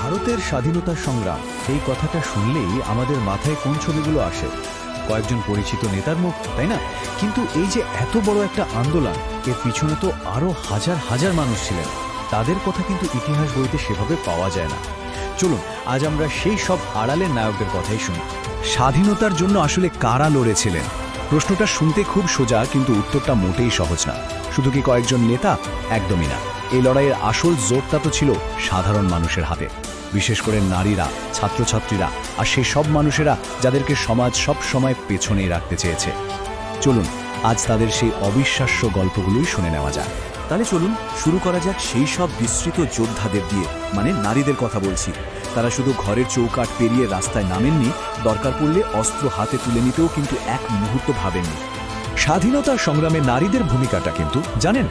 ভারতের স্বাধীনতা সংগ্রাম এই কথাটা শুনলেই আমাদের মাথায় কোন ছবিগুলো আসে? কয়েকজন পরিচিত নেতার মুখ, তাই না? কিন্তু এই যে এত বড় একটা আন্দোলন, এর পিছনে তো আরো হাজার হাজার মানুষ ছিলেন। তাদের কথা কিন্তু ইতিহাস বইতে সেভাবে পাওয়া যায় না। চলুন আজ আমরা সেই সব আড়ালের নায়কদের কথাই শুনি। স্বাধীনতার জন্য আসলে কারা লড়েছিলেন? প্রশ্নটা শুনতে খুব সোজা, কিন্তু উত্তরটা মোটেই সহজ না। শুধু কি কয়েকজন নেতা? একদমই না। এই লড়াইয়ের আসল জোরটা তো ছিল সাধারণ মানুষের হাতে, বিশেষ করে নারীরা, ছাত্রছাত্রীরা আর সেই সব মানুষেরা যাদেরকে সমাজ সব সময় পেছনেই রাখতে চেয়েছে। চলুন আজ তাদের সেই অবিশ্বাস্য গল্পগুলোই শুনে নেওয়া যাক। তাহলে চলুন শুরু করা যাক সেই সব বিস্তৃত যোদ্ধাদের দিয়ে, মানে নারীদের কথা বলছি। তারা শুধু ঘরের চৌকাঠ পেরিয়ে রাস্তায় নামেননি, দরকার পড়লে অস্ত্র হাতে তুলে নিতেও কিন্তু এক মুহূর্ত ভাবেননি। স্বাধীনতা সংগ্রামে নারীদের ভূমিকাটা কিন্তু জানেন,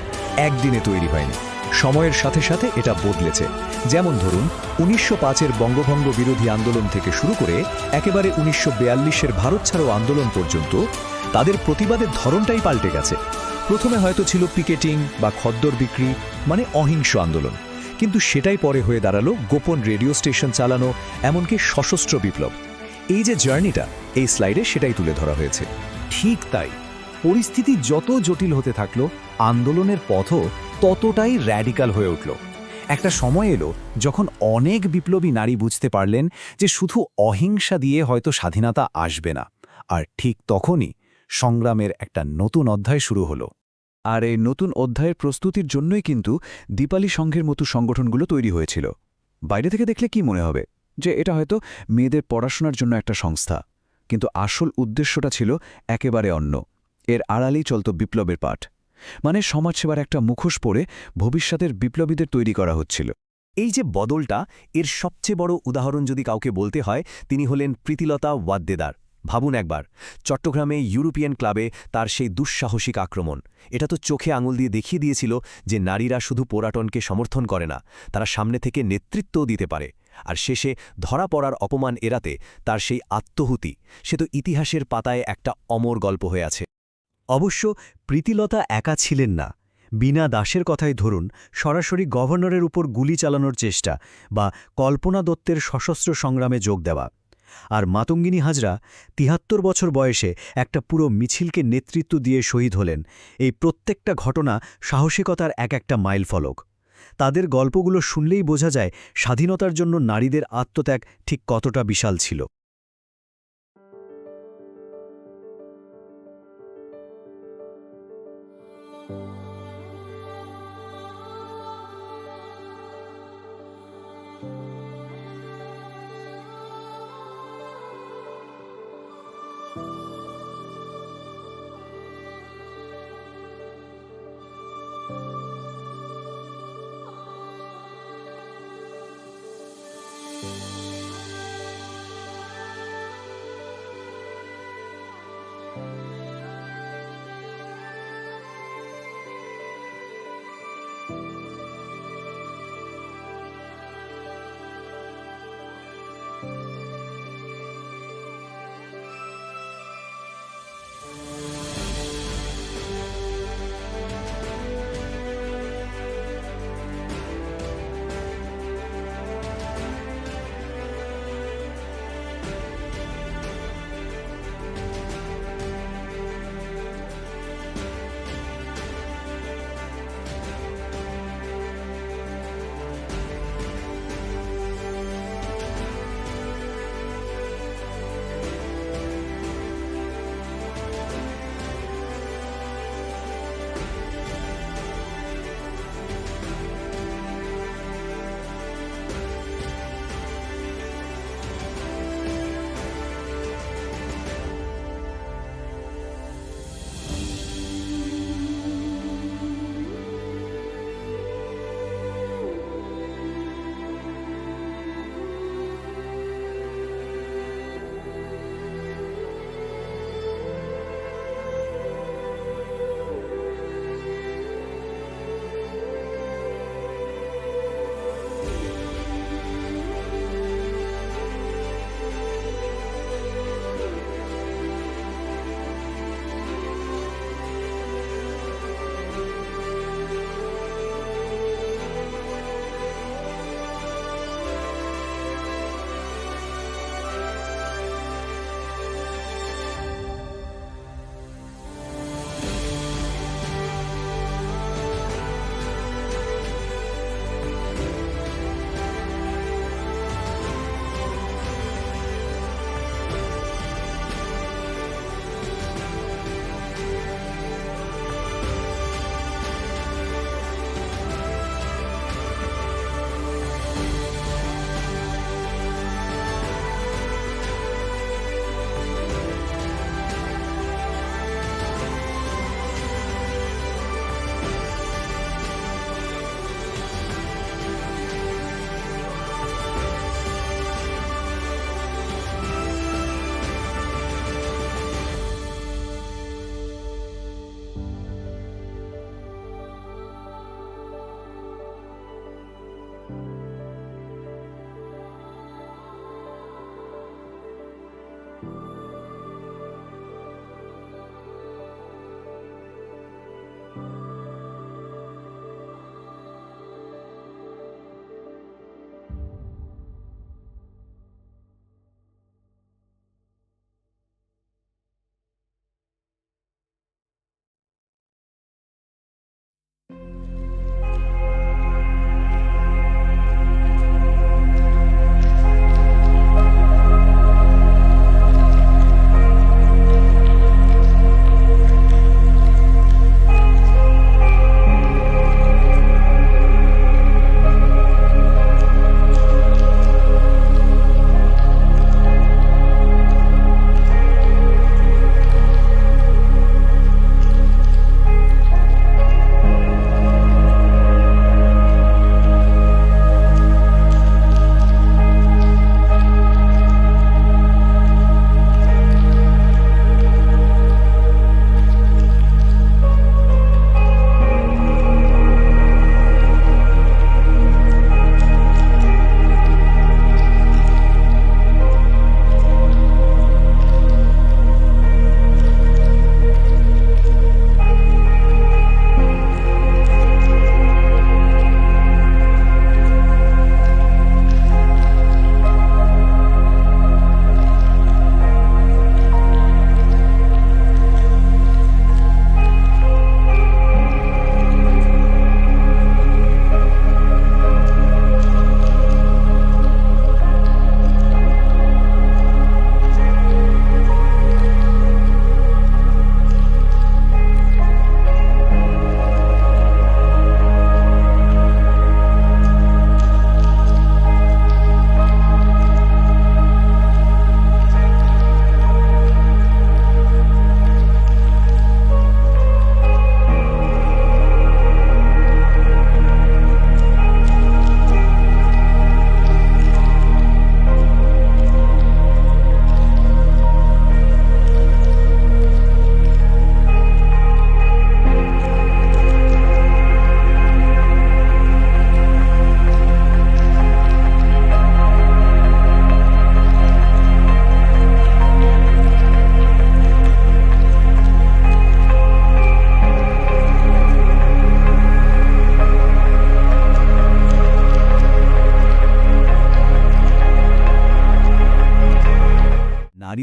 একদিনে তৈরি হয়নি। সময়ের সাথে সাথে এটা বদলেছে। যেমন ধরুন ১৯০৫-এর বঙ্গভঙ্গ বিরোধী আন্দোলন থেকে শুরু করে একেবারে ১৯৪২-এর ভারত ছাড়ো আন্দোলন পর্যন্ত তাদের প্রতিবাদের ধরনটাই পাল্টে গেছে। প্রথমে হয়তো ছিল পিকেটিং বা খদ্দর বিক্রি, মানে অহিংস আন্দোলন, কিন্তু সেটাই পরে হয়ে দাঁড়ালো গোপন রেডিও স্টেশন চালানো, এমনকি সশস্ত্র বিপ্লব। এই যে জার্নিটা, এই স্লাইডে সেটাই তুলে ধরা হয়েছে। ঠিক তাই, পরিস্থিতি যত জটিল হতে থাকলো, আন্দোলনের পথও ততটাই র্যাডিক্যাল হয়ে উঠল। একটা সময় এলো যখন অনেক বিপ্লবী নারী বুঝতে পারলেন যে শুধু অহিংসা দিয়ে হয়তো স্বাধীনতা আসবে না। আর ঠিক তখনই সংগ্রামের একটা নতুন অধ্যায় শুরু হলো। আর এই নতুন অধ্যায়ের প্রস্তুতির জন্যই কিন্তু দীপালি সংঘের মতো সংগঠনগুলো তৈরি হয়েছিল। বাইরে থেকে দেখলে কি মনে হবে যে এটা হয়তো মেয়েদের পড়াশোনার জন্য একটা সংস্থা, কিন্তু আসল উদ্দেশ্যটা ছিল একেবারে অন্য। এর আড়ালেই চলত বিপ্লবের পাঠ, মানে সমাজসেবার একটা মুখোশ পরে ভবিষ্যতের বিপ্লবীদের তৈরি করা হচ্ছিল। এই যে বদলটা, এর সবচেয়ে বড় উদাহরণ যদি কাউকে বলতে হয়, তিনি হলেন প্রীতিলতা ওয়াদ্দেদার। ভাবুন একবার, চট্টগ্রামে ইউরোপিয়ান ক্লাবে তার সেই দুঃসাহসিক আক্রমণ, এটা তো চোখে আঙুল দিয়ে দেখিয়ে দিয়েছিল যে নারীরা শুধু পোরাটনকে সমর্থন করে না, তারা সামনে থেকে নেতৃত্বও দিতে পারে। আর শেষে ধরা পড়ার অপমান এড়াতে তার সেই আত্মহুতি, সে তো ইতিহাসের পাতায় একটা অমর গল্প হয়ে আছে। অবশ্য প্রীতিলতা একা ছিলেন না। বীণা দাসের কথাই ধরুন, সরাসরি গভর্নরের উপর গুলি চালানোর চেষ্টা, বা কল্পনা দত্তের সশস্ত্র সংগ্রামে যোগ দেওয়া। আর মাতঙ্গিনী হাজরা ৭৩ বছর বয়সে একটা পুরো মিছিলকে নেতৃত্ব দিয়ে শহীদ হলেন। এই প্রত্যেকটা ঘটনা সাহসিকতার এক একটা মাইলফলক। তাদের গল্পগুলো শুনলেই বোঝা যায় স্বাধীনতার জন্য নারীদের আত্মত্যাগ ঠিক কতটা বিশাল ছিল।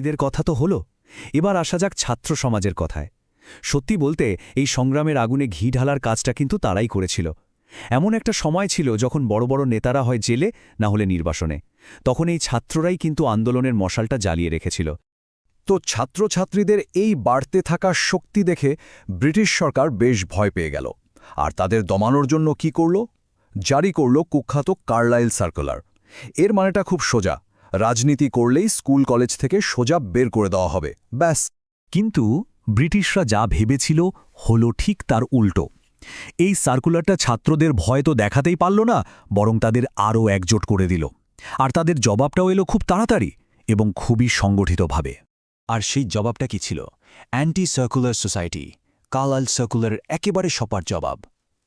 নারীদের কথা তো হলো, এবার আসা যাক ছাত্র সমাজের কথায়। সত্যি বলতে এই সংগ্রামের আগুনে ঘি ঢালার কাজটা কিন্তু তারাই করেছিল। এমন একটা সময় ছিল যখন বড় বড় নেতারা হয় জেলে, না হলে নির্বাসনে। তখন এই ছাত্ররাই কিন্তু আন্দোলনের মশালটা জ্বালিয়ে রেখেছিল। তো ছাত্রছাত্রীদের এই বাড়তে থাকা শক্তি দেখে ব্রিটিশ সরকার বেশ ভয় পেয়ে গেল। আর তাদের দমানোর জন্য কি করল? জারি করল কুখ্যাত কার্লাইল সার্কুলার। এর মানেটা খুব সোজা, রাজনীতি করলেই স্কুল কলেজ থেকে সোজা বের করে দেওয়া হবে, ব্যাস। কিন্তু ব্রিটিশরা যা ভেবেছিল হলো ঠিক তার উল্টো। এই সার্কুলারটা ছাত্রদের ভয় তো দেখাতেই পারল না, বরং তাদের আরও একজোট করে দিল। আর তাদের জবাবটাও এলো খুব তাড়াতাড়ি এবং খুবই সংগঠিতভাবে। আর সেই জবাবটা কি ছিল? অ্যান্টি সার্কুলার সোসাইটি, কার্লাইল সার্কুলারের একেবারে সপার জবাব।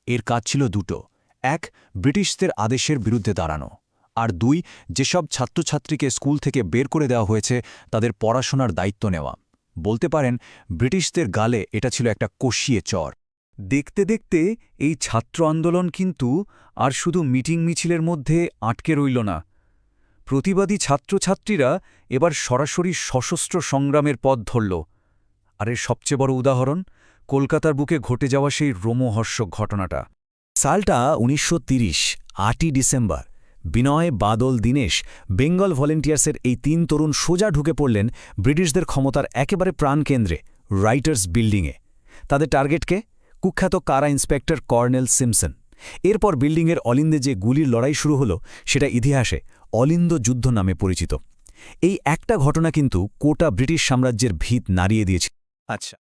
এর কাজ ছিল দুটো: এক, ব্রিটিশদের আদেশের বিরুদ্ধে দাঁড়ানো, আর দুই, যেসব ছাত্রছাত্রীকে স্কুল থেকে বের করে দেওয়া হয়েছে তাদের পড়াশোনার দায়িত্ব নেওয়া। বলতে পারেন ব্রিটিশদের গালে এটা ছিল একটা কষিয়ে চর। দেখতে দেখতে এই ছাত্র আন্দোলন কিন্তু আর শুধু মিটিং মিছিলের মধ্যে আটকে রইল না। প্রতিবাদী ছাত্রছাত্রীরা এবার সরাসরি সশস্ত্র সংগ্রামের পথ ধরল। আর এর সবচেয়ে বড় উদাহরণ কলকাতার বুকে ঘটে যাওয়া সেই রোমহর্ষক ঘটনাটা। সালটা 1930, 8ই ডিসেম্বর। বিনয়, বাদল, দীনেশ, বেঙ্গল ভলেন্টিয়ার্সের এই 3 তরুণ সোজা ঢুকে পড়লেন ব্রিটিশদের ক্ষমতার একেবারে প্রাণকেন্দ্রে, রাইটার্স বিল্ডিংয়ে। তাদের টার্গেটকে কুখ্যাত কারা ইন্সপেক্টর কর্নেল সিমসন। এরপর বিল্ডিংয়ের অলিন্দে যে গুলির লড়াই শুরু হলো সেটা ইতিহাসে অলিন্দ যুদ্ধ নামে পরিচিত। এই একটা ঘটনা কিন্তু গোটা ব্রিটিশ সাম্রাজ্যের ভিত নাড়িয়ে দিয়েছিল। আচ্ছা,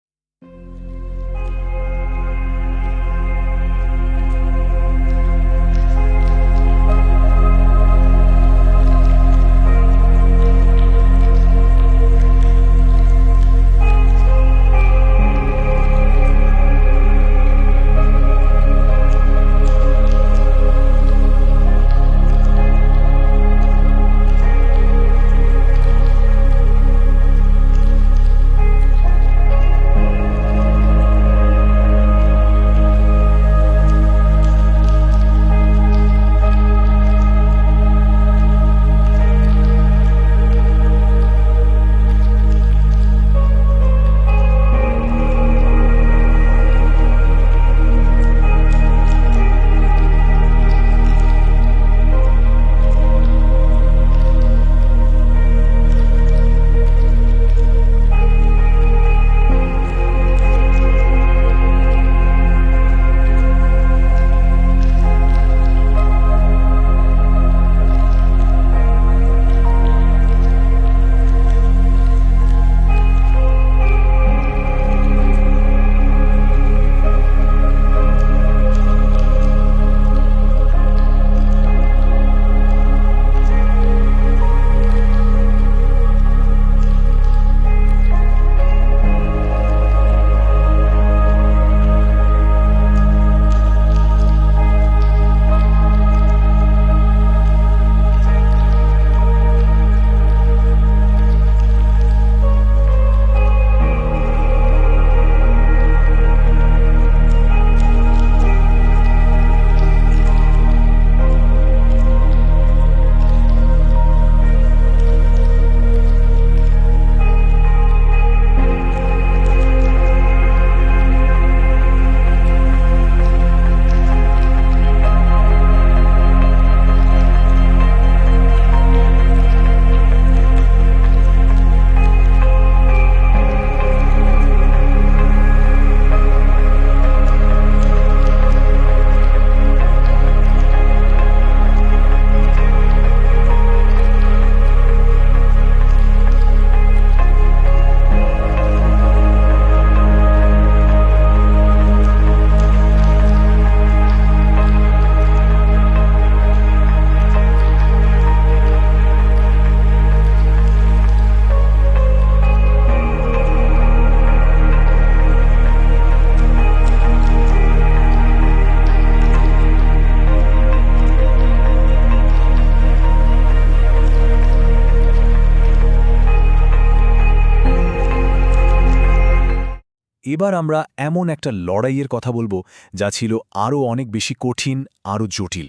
এবার আমরা এমন একটা লড়াইয়ের কথা বলবো যা ছিল আরও অনেক বেশি কঠিন, আরও জটিল।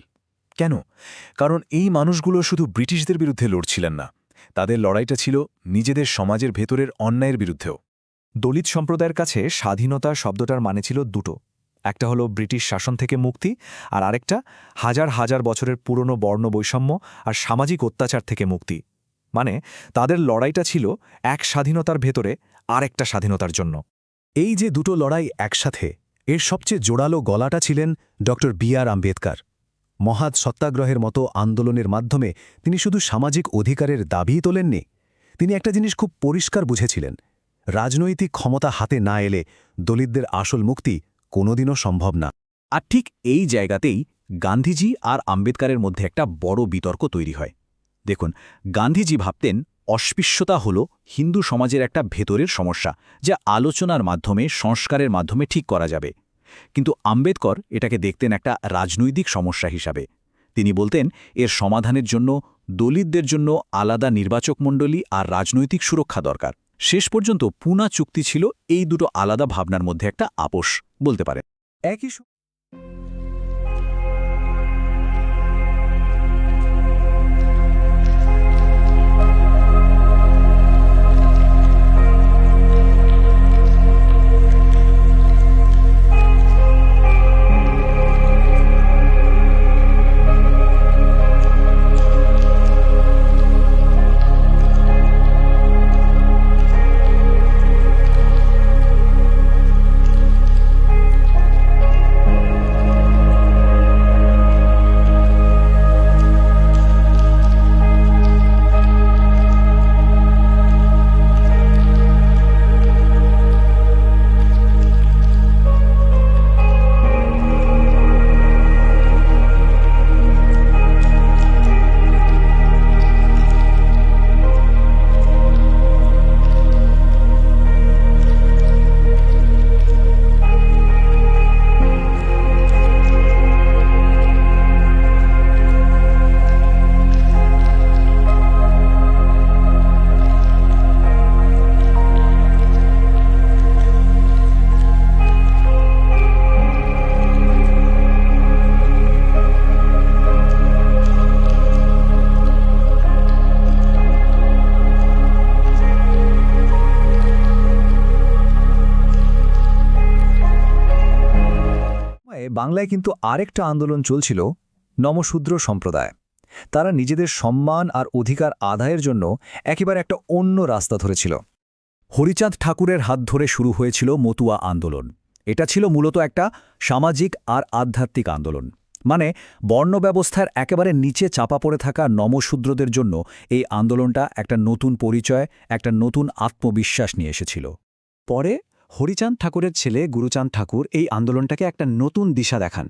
কেন? কারণ এই মানুষগুলো শুধু ব্রিটিশদের বিরুদ্ধে লড়ছিলেন না, তাদের লড়াইটা ছিল নিজেদের সমাজের ভেতরের অন্যায়ের বিরুদ্ধেও। দলিত সম্প্রদায়ের কাছে স্বাধীনতা শব্দটার মানে ছিল দুটো। একটা হলো ব্রিটিশ শাসন থেকে মুক্তি, আর আরেকটা হাজার হাজার বছরের পুরনো বর্ণ বৈষম্য আর সামাজিক অত্যাচার থেকে মুক্তি। মানে তাদের লড়াইটা ছিল এক স্বাধীনতার ভেতরে আরেকটা স্বাধীনতার জন্য। এই যে দুটো লড়াই একসাথে, এর সবচেয়ে জোরালো গলাটা ছিলেন ড. বি.আর. আম্বেদকর। মহাৎ সত্যাগ্রহের মতো আন্দোলনের মাধ্যমে তিনি শুধু সামাজিক অধিকারের দাবিই তোলেননি, তিনি একটা জিনিস খুব পরিষ্কার বুঝেছিলেন: রাজনৈতিক ক্ষমতা হাতে না এলে দলিতদের আসল মুক্তি কোনোদিনও সম্ভব না। আর ঠিক এই জায়গাতেই গান্ধীজি আর আম্বেদকরের মধ্যে একটা বড় বিতর্ক তৈরি হয়। দেখুন, গান্ধীজি ভাবতেন অস্পৃশ্যতা হল হিন্দু সমাজের একটা ভেতরের সমস্যা, যা আলোচনার মাধ্যমে, সংস্কারের মাধ্যমে ঠিক করা যাবে। কিন্তু আম্বেদকর এটাকে দেখতেন একটা রাজনৈতিক সমস্যা হিসাবে। তিনি বলতেন এর সমাধানের জন্য দলিতদের জন্য আলাদা নির্বাচক মণ্ডলী আর রাজনৈতিক সুরক্ষা দরকার। শেষ পর্যন্ত পুনা চুক্তি ছিল এই দুটো আলাদা ভাবনার মধ্যে একটা আপোষ বলতে পারেন। একই বাংলায় কিন্তু আরেকটা আন্দোলন চলছিল, নমশূদ্র সম্প্রদায়। তারা নিজেদের সম্মান আর অধিকার আদায়ের জন্য একেবারে একটা অন্য রাস্তা ধরেছিল। হরিচাঁদ ঠাকুরের হাত ধরে শুরু হয়েছিল মতুয়া আন্দোলন। এটা ছিল মূলত একটা সামাজিক আর আধ্যাত্মিক আন্দোলন। মানে বর্ণব্যবস্থার একেবারে নিচে চাপা পড়ে থাকা নমশূদ্রদের জন্য এই আন্দোলনটা একটা নতুন পরিচয়, একটা নতুন আত্মবিশ্বাস নিয়ে এসেছিল। পরে হরিচাঁদ ঠাকুরের ছেলে গুরুচাঁদ ঠাকুর এই আন্দোলনটাকে একটা নতুন দিশা দেখান।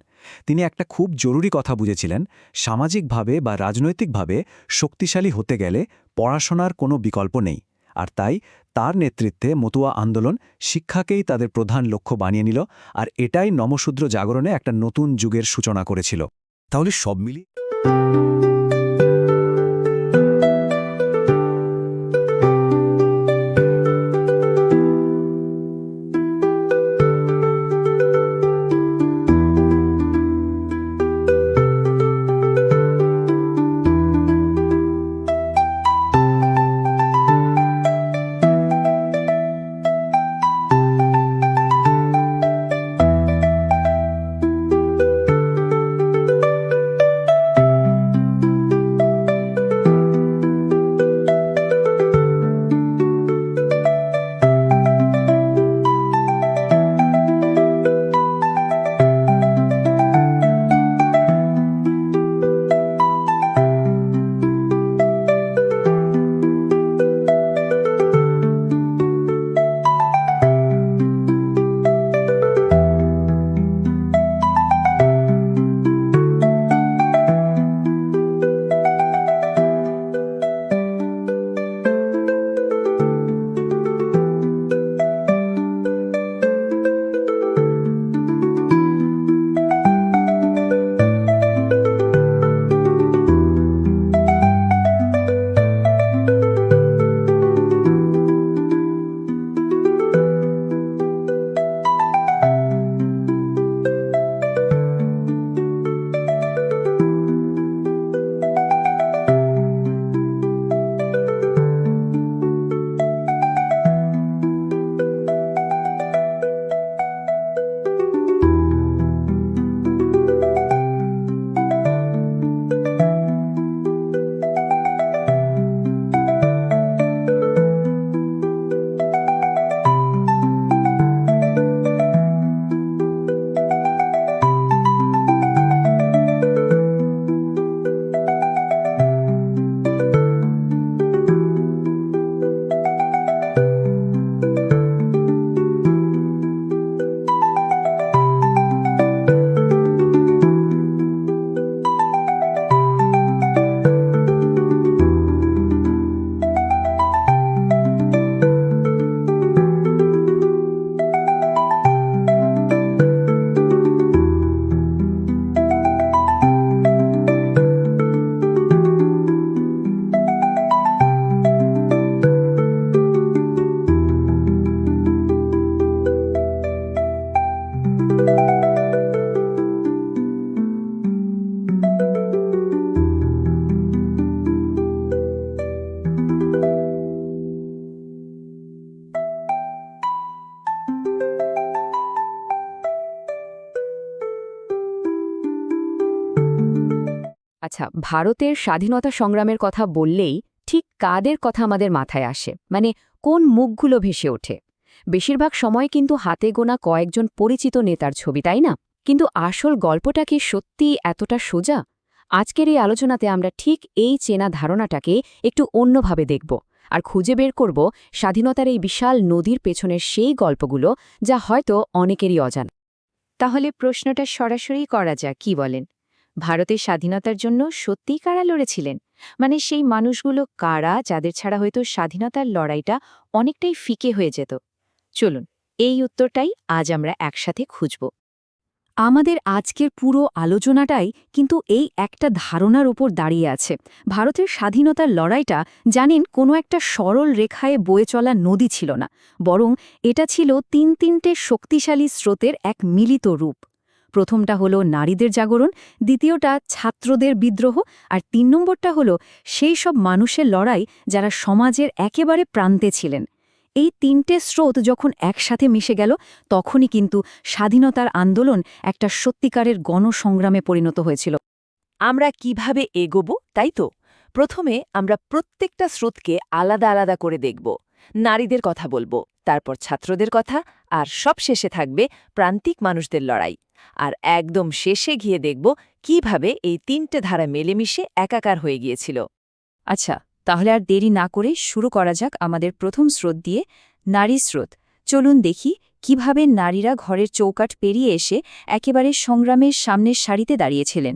তিনি একটা খুব জরুরি কথা বুঝেছিলেন: সামাজিকভাবে বা রাজনৈতিকভাবে শক্তিশালী হতে গেলে পড়াশোনার কোনো বিকল্প নেই। আর তাই তার নেতৃত্বে মতুয়া আন্দোলন শিক্ষাকেই তাদের প্রধান লক্ষ্য বানিয়ে নিল, আর এটাই নমশূদ্র জাগরণে একটা নতুন যুগের সূচনা করেছিল। তাহলে সব মিলিয়ে আচ্ছা, ভারতের স্বাধীনতা সংগ্রামের কথা বললেই ঠিক কাদের কথা আমাদের মাথায় আসে, মানে কোন মুখগুলো ভেসে ওঠে? বেশিরভাগ সময় কিন্তু হাতে গোনা কয়েকজন পরিচিত নেতার ছবি, তাই না? কিন্তু আসল গল্পটা কি সত্যিই এতটা সোজা? আজকের এই আলোচনাতে আমরা ঠিক এই চেনা ধারণাটাকে একটু অন্যভাবে দেখব আর খুঁজে বের করব স্বাধীনতার এই বিশাল নদীর পেছনের সেই গল্পগুলো যা হয়তো অনেকেরই অজানা। তাহলে প্রশ্নটা সরাসরি করা যাক, কি বলেন? ভারতের স্বাধীনতার জন্য সত্যিই কারা লড়েছিলেন? মানে সেই মানুষগুলো কারা, যাদের ছাড়া হয়তো স্বাধীনতার লড়াইটা অনেকটাই ফিকে হয়ে যেত? চলুন, এই উত্তরটাই আজ আমরা একসাথে খুঁজব। আমাদের আজকের পুরো আলোচনাটাই কিন্তু এই একটা ধারণার উপর দাঁড়িয়ে আছে। ভারতের স্বাধীনতার লড়াইটা, জানেন, কোনো একটা সরল রেখায় বয়ে চলা নদী ছিল না, বরং এটা ছিল তিনটে শক্তিশালী স্রোতের এক মিলিত রূপ। প্রথমটা হলো নারীদের জাগরণ, দ্বিতীয়টা ছাত্রদের বিদ্রোহ, আর ৩ নম্বরটা হলো সেই সব মানুষের লড়াই যারা সমাজের একেবারে প্রান্তে ছিলেন। এই ৩টে স্রোত যখন একসাথে মিশে গেল, তখনই কিন্তু স্বাধীনতার আন্দোলন একটা সত্যিকারের গণসংগ্রামে পরিণত হয়েছিল। আমরা কিভাবে এগোবো, তাই তো? প্রথমে আমরা প্রত্যেকটা স্রোতকে আলাদা আলাদা করে দেখব। নারীদের কথা বলবো, তারপর ছাত্রদের কথা, আর সব শেষে থাকবে প্রান্তিক মানুষদের লড়াই। আর একদম শেষে গিয়ে দেখব কিভাবে এই ৩টে ধারা মেলেমিশে একাকার হয়ে গিয়েছিল। আচ্ছা, তাহলে আর দেরি না করে শুরু করা যাক আমাদের প্রথম স্রোত দিয়ে, নারী স্রোত। চলুন দেখি কিভাবে নারীরা ঘরের চৌকাঠ পেরিয়ে এসে একেবারে সংগ্রামের সামনের সারিতে দাঁড়িয়েছিলেন।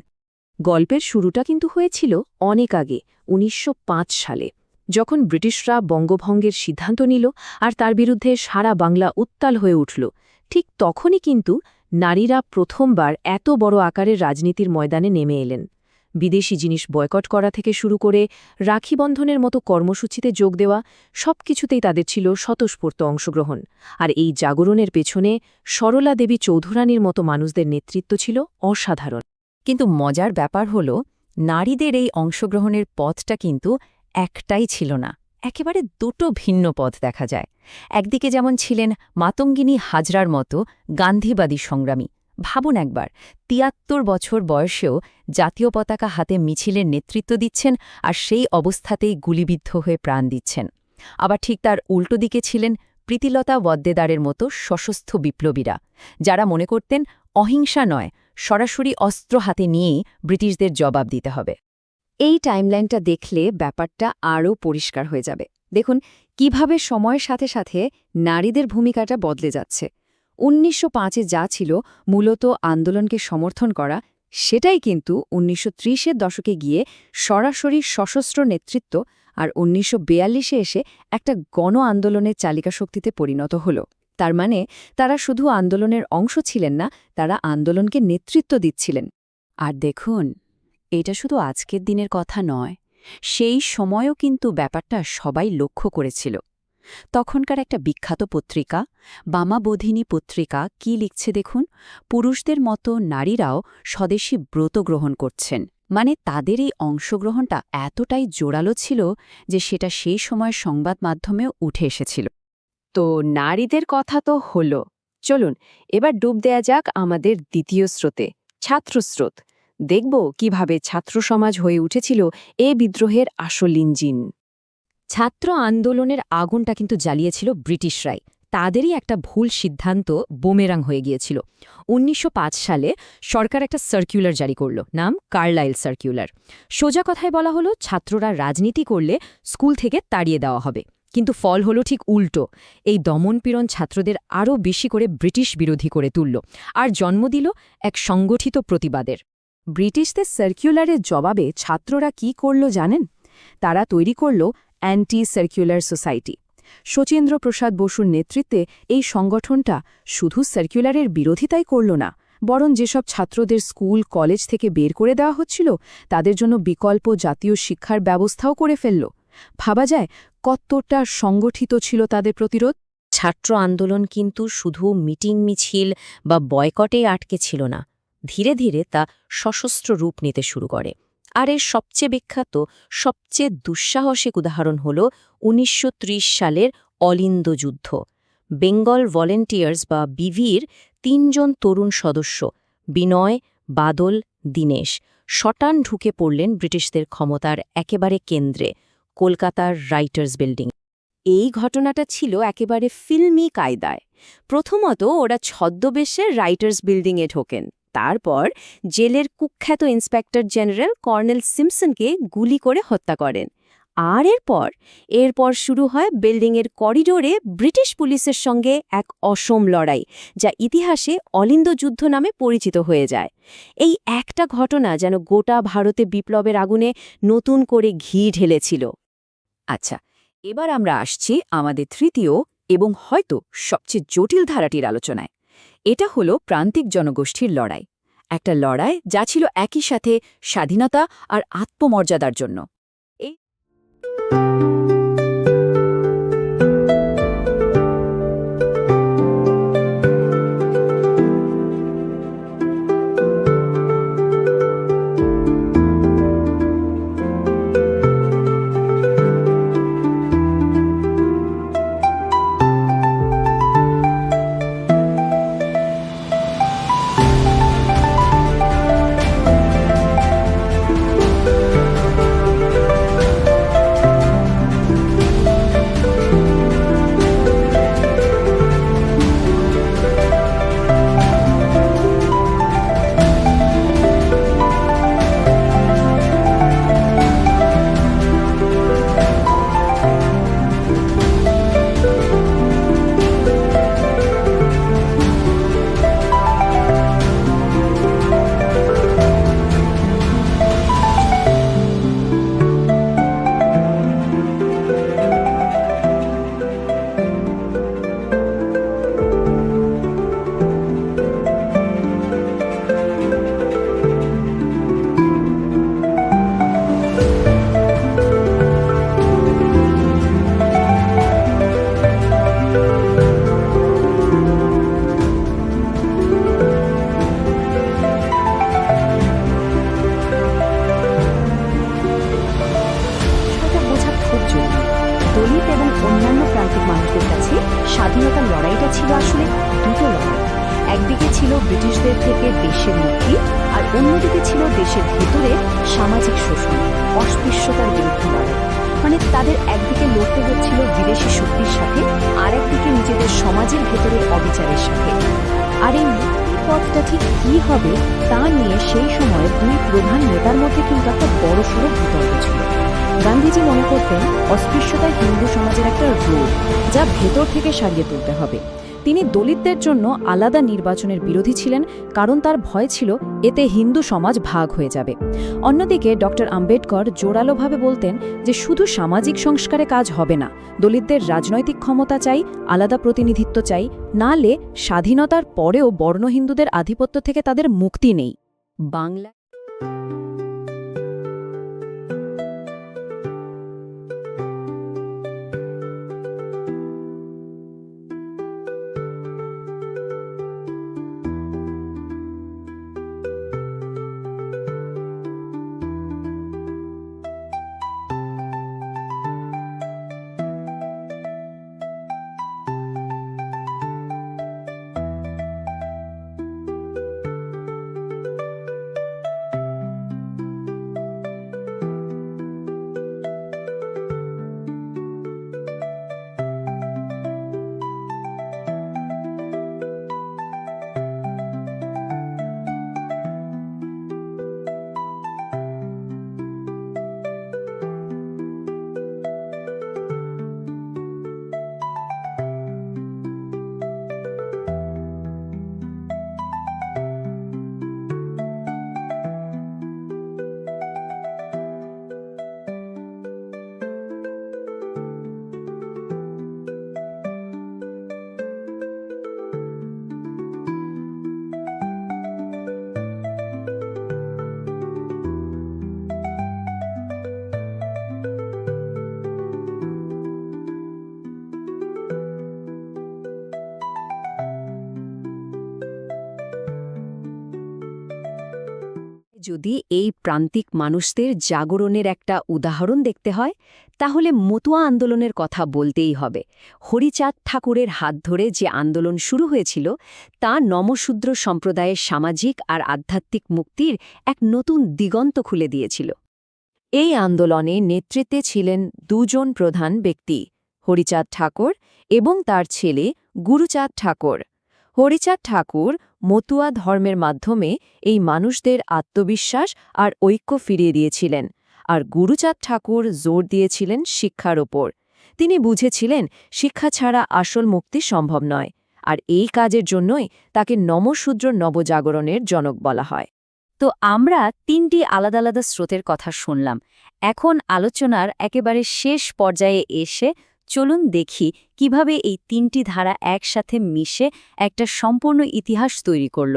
গল্পের শুরুটা কিন্তু হয়েছিল অনেক আগে, ১৯০৫ সালে, যখন ব্রিটিশরা বঙ্গভঙ্গের সিদ্ধান্ত নিল আর তার বিরুদ্ধে সারা বাংলা উত্তাল হয়ে উঠল। ঠিক তখনই কিন্তু নারীরা প্রথমবার এত বড় আকারের রাজনীতির ময়দানে নেমে এলেন। বিদেশি জিনিস বয়কট করা থেকে শুরু করে রাখি বন্ধনের মতো কর্মসূচিতে যোগ দেওয়া, সবকিছুতেই তাদের ছিল স্বতঃস্ফূর্ত অংশগ্রহণ। আর এই জাগরণের পেছনে সরলা দেবী চৌধুরানীর মতো মানুষদের নেতৃত্ব ছিল অসাধারণ। কিন্তু মজার ব্যাপার হল, নারীদের এই অংশগ্রহণের পথটা কিন্তু একটাই ছিল না, একেবারে দুটো ভিন্ন পথ দেখা যায়। একদিকে যেমন ছিলেন মাতঙ্গিনী হাজরার মতো গান্ধীবাদী সংগ্রামী। ভাবুন একবার, ৭৩ বছর বয়সেও জাতীয় পতাকা হাতে মিছিলের নেতৃত্ব দিচ্ছেন, আর সেই অবস্থাতেই গুলিবিদ্ধ হয়ে প্রাণ দিচ্ছেন। আবার ঠিক তার উল্টো দিকে ছিলেন প্রীতিলতা ওয়াদ্দেদারের মতো সশস্ত্র বিপ্লবীরা, যারা মনে করতেন অহিংসা নয়, সরাসরি অস্ত্র হাতে নিয়েই ব্রিটিশদের জবাব দিতে হবে। এই টাইমলাইনটা দেখলে ব্যাপারটা আরও পরিষ্কার হয়ে যাবে। দেখুন কিভাবে সময়ের সাথে সাথে নারীদের ভূমিকাটা বদলে যাচ্ছে। ১৯০৫-এ যা ছিল মূলত আন্দোলনকে সমর্থন করা, সেটাই কিন্তু ১৯৩০-এর দশকে গিয়ে সরাসরি সশস্ত্র নেতৃত্ব, আর ১৯৪২-এ এসে একটা গণ আন্দোলনের চালিকা শক্তিতে পরিণত হল। তার মানে তারা শুধু আন্দোলনের অংশ ছিলেন না, তারা আন্দোলনকে নেতৃত্ব দিচ্ছিলেন। আর দেখুন, এটা শুধু আজকের দিনের কথা নয়, সেই সময়ও কিন্তু ব্যাপারটা সবাই লক্ষ্য করেছিল। তখনকার একটা বিখ্যাত পত্রিকা, বামাবোধিনী পত্রিকা, কি লিখছে দেখুন, পুরুষদের মতো নারীরাও স্বদেশী ব্রত গ্রহণ করছেন। মানে তাদের এই অংশগ্রহণটা এতটাই জোরালো ছিল যে সেটা সেই সময় সংবাদ মাধ্যমেও উঠে এসেছিল। তো নারীদের কথা তো হলো, চলুন এবার ডুব দেয়া যাক আমাদের দ্বিতীয় স্রোতে, ছাত্রস্রোত। দেখব কিভাবে ছাত্র সমাজ হয়ে উঠেছিল এ বিদ্রোহের আসল ইঞ্জিন। ছাত্র আন্দোলনের আগুনটা কিন্তু জ্বালিয়েছিল ব্রিটিশরাই। তাদেরই একটা ভুল সিদ্ধান্ত বুমেরাং হয়ে গিয়েছিল। ১৯০৫ সালে সরকার একটা সার্কুলার জারি করল, নাম কার্লাইল সার্কুলার। সোজা কথায় বলা হলো, ছাত্ররা রাজনীতি করলে স্কুল থেকে তাড়িয়ে দেওয়া হবে। কিন্তু ফল হলো ঠিক উল্টো। এই দমনপীড়ন ছাত্রদের আরও বেশি করে ব্রিটিশ বিরোধী করে তুলল, আর জন্ম দিল এক সংগঠিত প্রতিবাদের। ব্রিটিশদের সার্কুলারের জবাবে ছাত্ররা কি করল জানেন? তারা তৈরি করল অ্যান্টি সার্কুলার সোসাইটি। শচীন্দ্র প্রসাদ বসুর নেতৃত্বে এই সংগঠনটা শুধু সার্কুলারের বিরোধিতাই করল না, বরং যেসব ছাত্রদের স্কুল কলেজ থেকে বের করে দেওয়া হচ্ছিল, তাদের জন্য বিকল্প জাতীয় শিক্ষার ব্যবস্থাও করে ফেলল। ভাবা যায় কতটা সংগঠিত ছিল তাদের প্রতিরোধ। ছাত্র আন্দোলন কিন্তু শুধু মিটিং মিছিল বা বয়কটে আটকে ছিল না, ধীরে ধীরে তা সশস্ত্র রূপ নিতে শুরু করে। আর এর সবচেয়ে বিখ্যাত, সবচেয়ে দুঃসাহসিক উদাহরণ হল ১৯৩০ সালের অলিন্দ যুদ্ধ। বেঙ্গল ভলেন্টিয়ার্স বা বিভির ৩ জন তরুণ সদস্য, বিনয়, বাদল, দীনেশ, শটান ঢুকে পড়লেন ব্রিটিশদের ক্ষমতার একেবারে কেন্দ্রে, কলকাতার রাইটার্স বিল্ডিং। এই ঘটনাটা ছিল একেবারে ফিল্মি কায়দায়। প্রথমত ওরা ছদ্মবেশে রাইটার্স বিল্ডিংয়ে ঢোকেন, তারপর জেলের কুখ্যাত ইন্সপেক্টর জেনারেল কর্নেল সিম্পসনকে গুলি করে হত্যা করেন। আর এরপর শুরু হয় বিল্ডিংয়ের করিডোরে ব্রিটিশ পুলিশের সঙ্গে এক অসম লড়াই, যা ইতিহাসে অলিন্দ যুদ্ধ নামে পরিচিত হয়ে যায়। এই একটা ঘটনা যেন গোটা ভারতে বিপ্লবের আগুনে নতুন করে ঘি ঢেলেছিল। আচ্ছা, এবার আমরা আসছি আমাদের তৃতীয় এবং হয়তো সবচেয়ে জটিল ধারাটির আলোচনায়। এটা হলো প্রান্তিক জনগোষ্ঠীর লড়াই, একটা লড়াই যা ছিল একই সাথে স্বাধীনতা আর আত্মমর্যাদার জন্য। দলিত এবং অন্যান্য প্রান্তিক মানুষদের কাছে স্বাধীনতার লড়াইটা ছিল আসলে দুটো লড়াই। একদিকে ছিল ব্রিটিশদের থেকে দেশের মুক্তি, আর অন্যদিকে ছিল দেশের ভেতরে সামাজিক শোষণ, অস্পৃশ্যতার বিরুদ্ধে লড়াই। মানে তাদের একদিকে লড়তে হচ্ছিল বিদেশি শক্তির সাথে, আর একদিকে নিজেদের সমাজের ভেতরে অবিচারের সাথে। আর এই মুক্তির পথটা ঠিক কী হবে তা নিয়ে সেই সময় দুই প্রধান নেতার মধ্যে কিন্তু একটা বড়সড় বিতর্ক ছিল। গান্ধীজি মনে করতেন অস্পৃশ্যতা হিন্দু সমাজের একটা রোগ, যা ভেতর থেকে সারিয়ে তুলতে হবে। তিনি দলিতদের জন্য আলাদা নির্বাচনের বিরোধী ছিলেন, কারণ তার ভয় ছিল এতে হিন্দু সমাজ ভাগ হয়ে যাবে। অন্যদিকে ডক্টর আম্বেদকর জোরালোভাবে বলতেন যে শুধু সামাজিক সংস্কারে কাজ হবে না, দলিতদের রাজনৈতিক ক্ষমতা চাই, আলাদা প্রতিনিধিত্ব চাই, নালে স্বাধীনতার পরেও বর্ণ হিন্দুদের আধিপত্য থেকে তাদের মুক্তি নেই। বাংলা যদি এই প্রান্তিক মানুষদের জাগরণের একটা উদাহরণ দেখতে হয় তাহলে মতুয়া আন্দোলনের কথা বলতেই হবে। হরিচাঁদ ঠাকুরের হাত ধরে যে আন্দোলন শুরু হয়েছিল তা নমশূদ্র সম্প্রদায়ের সামাজিক আর আধ্যাত্মিক মুক্তির এক নতুন দিগন্ত খুলে দিয়েছিল। এই আন্দোলনে নেতৃত্বে ছিলেন দুজন প্রধান ব্যক্তি, হরিচাঁদ ঠাকুর এবং তার ছেলে গুরুচাঁদ ঠাকুর। হরিচাঁদ ঠাকুর মতুয়া ধর্মের মাধ্যমে এই মানুষদের আত্মবিশ্বাস আর ঐক্য ফিরিয়ে দিয়েছিলেন, আর গুরুচাঁদ ঠাকুর জোর দিয়েছিলেন শিক্ষার ওপর। তিনি বুঝেছিলেন শিক্ষা ছাড়া আসল মুক্তি সম্ভব নয়, আর এই কাজের জন্যই তাকে নমশূদ্র নবজাগরণের জনক বলা হয়। তো আমরা তিনটি আলাদা আলাদা স্রোতের কথা শুনলাম। এখন আলোচনার একেবারে শেষ পর্যায়ে এসে চলুন দেখি কিভাবে এই তিনটি ধারা একসাথে মিশে একটা সম্পূর্ণ ইতিহাস তৈরি করল।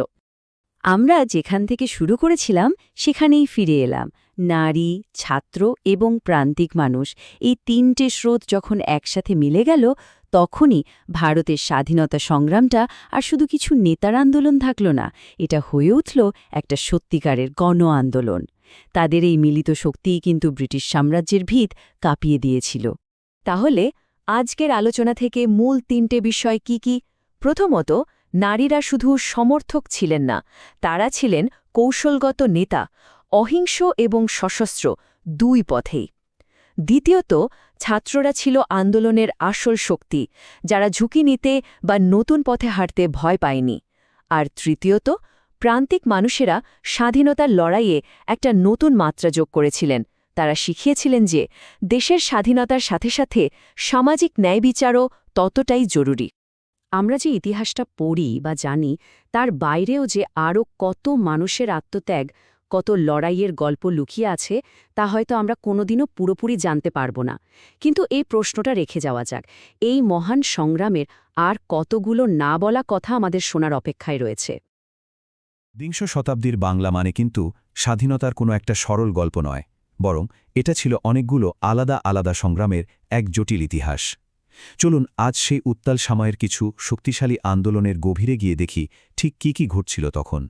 আমরা যেখান থেকে শুরু করেছিলাম সেখানেই ফিরে এলাম। নারী, ছাত্র এবং প্রান্তিক মানুষ, এই তিনটে স্রোত যখন একসাথে মিলে গেল তখনই ভারতের স্বাধীনতা সংগ্রামটা আর শুধু কিছু নেতার আন্দোলন থাকল না, এটা হয়ে উঠল একটা সত্যিকারের গণ আন্দোলন। তাদের এই মিলিত শক্তিই কিন্তু ব্রিটিশ সাম্রাজ্যের ভিত কাঁপিয়ে দিয়েছিল। তাহলে আজকের আলোচনা থেকে মূল তিনটে বিষয় কি কি? প্রথমত, নারীরা শুধু সমর্থক ছিলেন না, তারা ছিলেন কৌশলগত নেতা, অহিংস এবং সশস্ত্র দুই পথেই। দ্বিতীয়ত, ছাত্ররা ছিল আন্দোলনের আসল শক্তি, যারা ঝুঁকি নিতে বা নতুন পথে হাঁটতে ভয় পায়নি। আর তৃতীয়ত, প্রান্তিক মানুষেরা স্বাধীনতার লড়াইয়ে একটা নতুন মাত্রা যোগ করেছিলেন। তারা শিখিয়েছিলেন যে দেশের স্বাধীনতার সাথে সাথে সামাজিক ন্যায়বিচারও ততটাই জরুরি। আমরা যে ইতিহাসটা পড়ি বা জানি তার বাইরেও যে আরও কত মানুষের আত্মত্যাগ, কত লড়াইয়ের গল্প লুকিয়ে আছে তা হয়তো আমরা কোনোদিনও পুরোপুরি জানতে পারব না। কিন্তু এই প্রশ্নটা রেখে যাওয়া যাক, এই মহান সংগ্রামের আর কতগুলো না বলা কথা আমাদের শোনার অপেক্ষায় রয়েছে। বিংশ শতাব্দীর বাংলা মানে কিন্তু স্বাধীনতার কোনো একটা সরল গল্প নয়, বরং এটা ছিল অনেকগুলো আলাদা আলাদা সংগ্রামের এক জটিল ইতিহাস। চলুন আজ সেই উত্তাল সময়ের কিছু শক্তিশালী আন্দোলনের গভীরে গিয়ে দেখি ঠিক কি ঘটছিল তখন।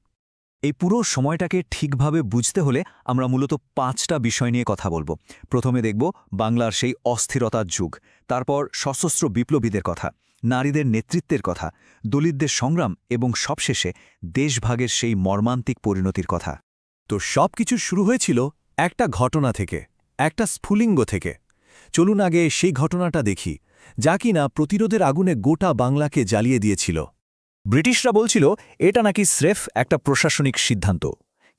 এই পুরো সময়টাকে ঠিকভাবে বুঝতে হলে আমরা মূলত 5টা বিষয় নিয়ে কথা বলবো। প্রথমে দেখব বাংলার সেই অস্থিরতার যুগ, তারপর সশস্ত্র বিপ্লবীদের কথা, নারীদের নেতৃত্বের কথা, দলিতদের সংগ্রাম এবং সবশেষে দেশভাগের সেই মর্মান্তিক পরিণতির কথা। তো সব কিছু শুরু হয়েছিল একটা ঘটনা থেকে, একটা স্ফুলিঙ্গ থেকে। চলুন আগে সেই ঘটনাটা দেখি, যা কিনা প্রতিরোধের আগুনে গোটা বাংলাকে জ্বালিয়ে দিয়েছিল। ব্রিটিশরা বলছিল এটা নাকি স্রেফ একটা প্রশাসনিক সিদ্ধান্ত,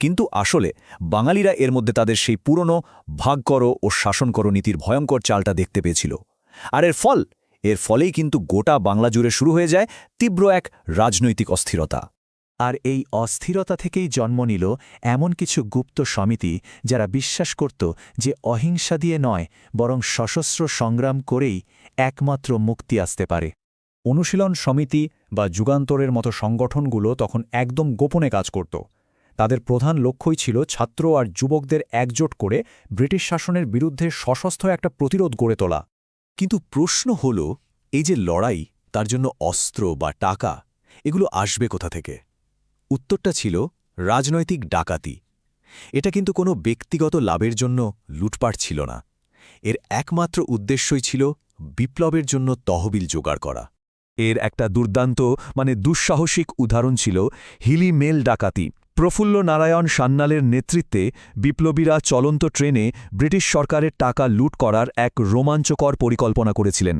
কিন্তু আসলে বাঙালিরা এর মধ্যে তাদের সেই পুরনো ভাগ করো ও শাসন করো নীতির ভয়ঙ্কর চালটা দেখতে পেয়েছিল। আর এর ফলেই কিন্তু গোটা বাংলা জুড়ে শুরু হয়ে যায় তীব্র এক রাজনৈতিক অস্থিরতা। আর এই অস্থিরতা থেকেই জন্ম নিল এমন কিছু গুপ্ত সমিতি যারা বিশ্বাস করত যে অহিংসা দিয়ে নয় বরং সশস্ত্র সংগ্রাম করেই একমাত্র মুক্তি আসতে পারে। অনুশীলন সমিতি বা যুগান্তরের মতো সংগঠনগুলো তখন একদম গোপনে কাজ করত। তাদের প্রধান লক্ষ্যই ছিল ছাত্র আর যুবকদের একজোট করে ব্রিটিশ শাসনের বিরুদ্ধে সশস্ত্র একটা প্রতিরোধ গড়ে তোলা। কিন্তু প্রশ্ন হল, এই যে লড়াই, তার জন্য অস্ত্র বা টাকা এগুলো আসবে কোথা থেকে? উত্তরটা ছিল রাজনৈতিক ডাকাতি। এটা কিন্তু কোনো ব্যক্তিগত লাভের জন্য লুটপাট ছিল না, এর একমাত্র উদ্দেশ্যই ছিল বিপ্লবের জন্য তহবিল জোগাড় করা। এর একটা দুর্দান্ত দুঃসাহসিক উদাহরণ ছিল হিলি মেল ডাকাতি। প্রফুল্ল নারায়ণ সান্যালের নেতৃত্বে বিপ্লবীরা চলন্ত ট্রেনে ব্রিটিশ সরকারের টাকা লুট করার এক রোমাঞ্চকর পরিকল্পনা করেছিলেন।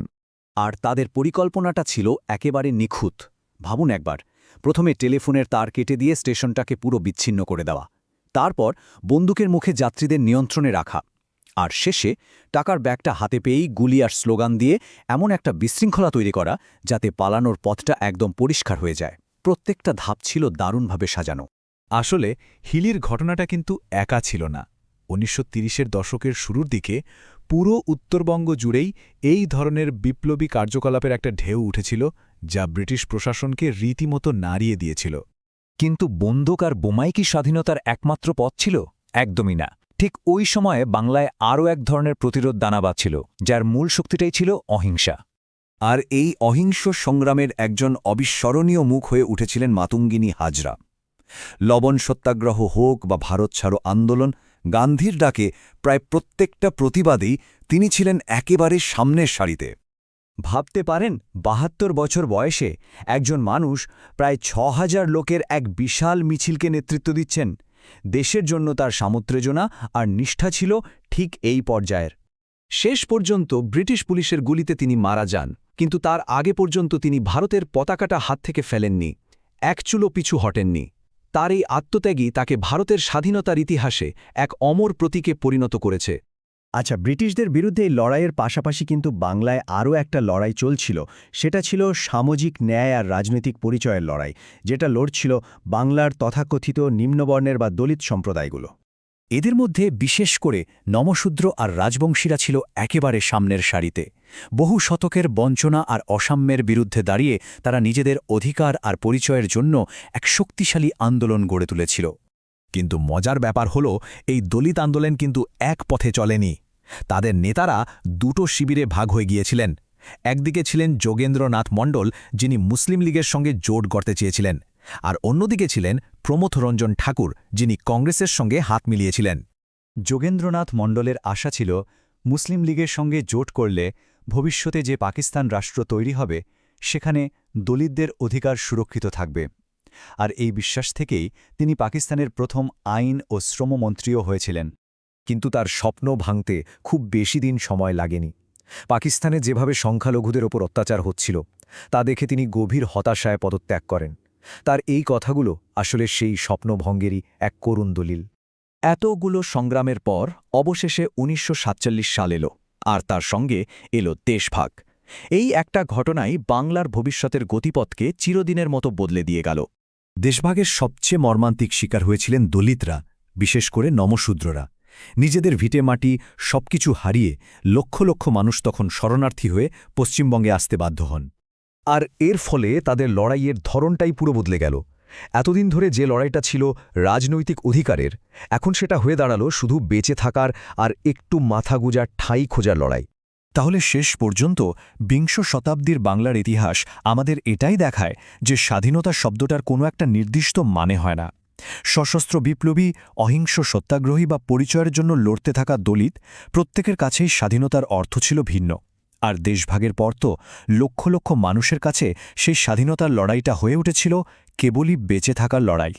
আর তাদের পরিকল্পনাটা ছিল একেবারে নিখুঁত। ভাবুন একবার, প্রথমে টেলিফোনের তার কেটে দিয়ে স্টেশনটাকে পুরো বিচ্ছিন্ন করে দেওয়া, তারপর বন্দুকের মুখে যাত্রীদের নিয়ন্ত্রণে রাখা, আর শেষে টাকার ব্যাগটা হাতে পেয়েই গুলি আর স্লোগান দিয়ে এমন একটা বিশৃঙ্খলা তৈরি করা যাতে পালানোর পথটা একদম পরিষ্কার হয়ে যায়। প্রত্যেকটা ধাপ ছিল দারুণভাবে সাজানো। আসলে হিলির ঘটনাটা কিন্তু একা ছিল না। 1930-এর দশকের শুরুর দিকে পুরো উত্তরবঙ্গ জুড়েই এই ধরনের বিপ্লবী কার্যকলাপের একটা ঢেউ উঠেছিল, যা ব্রিটিশ প্রশাসনকে রীতিমতো নাড়িয়ে দিয়েছিল। কিন্তু বন্দুক আর বোমাই কি স্বাধীনতার একমাত্র পথ ছিল? একদমই না। ঠিক ওই সময়ে বাংলায় আরও এক ধরনের প্রতিরোধ দানা বাঁধছিল, যার মূল শক্তিটাই ছিল অহিংসা। আর এই অহিংস সংগ্রামের একজন অবিস্মরণীয় মুখ হয়ে উঠেছিলেন মাতঙ্গিনী হাজরা। লবণ সত্যাগ্রহ হোক বা ভারত ছাড়ো আন্দোলন, গান্ধীর ডাকে প্রায় প্রত্যেকটা প্রতিবাদেই তিনি ছিলেন একেবারে সামনের সারিতে। ভাবতে পারেন ৭২ বছর বয়সে একজন মানুষ প্রায় ৬,০০০ লোকের এক বিশাল মিছিলকে নেতৃত্ব দিচ্ছেন। দেশের জন্য তার সামুত্রেজনা আর নিষ্ঠা ছিল ঠিক এই পর্যায়ের। শেষ পর্যন্ত ব্রিটিশ পুলিশের গুলিতে তিনি মারা যান, কিন্তু তার আগে পর্যন্ত তিনি ভারতের পতাকাটা হাত থেকে ফেলেননি, এক চুলো পিছু হটেননি। তার এই আত্মত্যাগই তাকে ভারতের স্বাধীনতার ইতিহাসে এক অমর প্রতীকে পরিণত করেছে। আচ্ছা, ব্রিটিশদের বিরুদ্ধে এই লড়াইয়ের পাশাপাশি কিন্তু বাংলায় আরও একটা লড়াই চলছিল। সেটা ছিল সামাজিক ন্যায় আর রাজনৈতিক পরিচয়ের লড়াই, যেটা লড়ছিল বাংলার তথাকথিত নিম্নবর্ণের বা দলিত সম্প্রদায়গুলো। এদের মধ্যে বিশেষ করে নমশূদ্র আর রাজবংশীরা ছিল একেবারে সামনের সারিতে। বহু শতকের বঞ্চনা আর অসাম্যের বিরুদ্ধে দাঁড়িয়ে তারা নিজেদের অধিকার আর পরিচয়ের জন্য এক শক্তিশালী আন্দোলন গড়ে তুলেছিল। কিন্তু মজার ব্যাপার হল, এই দলিত আন্দোলন কিন্তু এক পথে চলেনি। তাদের নেতারা দুটো শিবিরে ভাগ হয়ে গিয়েছিলেন। একদিকে ছিলেন যোগেন্দ্রনাথ মণ্ডল, যিনি মুসলিম লীগের সঙ্গে জোট গড়তে চেয়েছিলেন, আর অন্যদিকে ছিলেন প্রমথরঞ্জন ঠাকুর, যিনি কংগ্রেসের সঙ্গে হাত মিলিয়েছিলেন। যোগেন্দ্রনাথ মণ্ডলের আশা ছিল মুসলিম লীগের সঙ্গে জোট করলে ভবিষ্যতে যে পাকিস্তান রাষ্ট্র তৈরি হবে সেখানে দলিতদের অধিকার সুরক্ষিত থাকবে। আর এই বিশ্বাস থেকেই তিনি পাকিস্তানের প্রথম আইন ও শ্রমমন্ত্রীও হয়েছিলেন। কিন্তু তার স্বপ্ন ভাঙতে খুব বেশি দিন সময় লাগেনি। পাকিস্তানে যেভাবে সংখ্যালঘুদের ওপর অত্যাচার হচ্ছিল তা দেখে তিনি গভীর হতাশায় পদত্যাগ করেন। তার এই কথাগুলো আসলে সেই স্বপ্নভঙ্গেরই এক করুণ দলিল। এতগুলো সংগ্রামের পর অবশেষে ১৯৪৭ সাল এলো, আর তার সঙ্গে এলো দেশভাগ। এই একটা ঘটনাই বাংলার ভবিষ্যতের গতিপথকে চিরদিনের মতো বদলে দিয়ে গেল। দেশভাগের সবচেয়ে মর্মান্তিক শিকার হয়েছিলেন দলিতরা, বিশেষ করে নমশূদ্ররা। নিজেদের ভিটেমাটি সবকিছু হারিয়ে লক্ষ লক্ষ মানুষ তখন শরণার্থী হয়ে পশ্চিমবঙ্গে আসতে বাধ্য হন। আর এর ফলে তাদের লড়াইয়ের ধরনটাই পুরো বদলে গেল। এতদিন ধরে যে লড়াইটা ছিল রাজনৈতিক অধিকারের, এখন সেটা হয়ে দাঁড়ালো শুধু বেঁচে থাকার আর একটু মাথা গুঁজার ঠাঁই খোঁজার লড়াই। তাহলে শেষ পর্যন্ত বিংশ শতাব্দীর বাংলার ইতিহাস আমাদের এটাই দেখায় যে স্বাধীনতা শব্দটার কোনো একটা নির্দিষ্ট মানে হয় না। সশস্ত্র বিপ্লবী, অহিংস সত্যাগ্রহী বা পরিচয়ের জন্য লড়তে থাকা দলিত, প্রত্যেকের কাছেই স্বাধীনতার অর্থ ছিল ভিন্ন। আর দেশভাগের পর তো লক্ষ লক্ষ মানুষের কাছে সেই স্বাধীনতার লড়াইটা হয়ে উঠেছিল কেবলই বেঁচে থাকার লড়াই।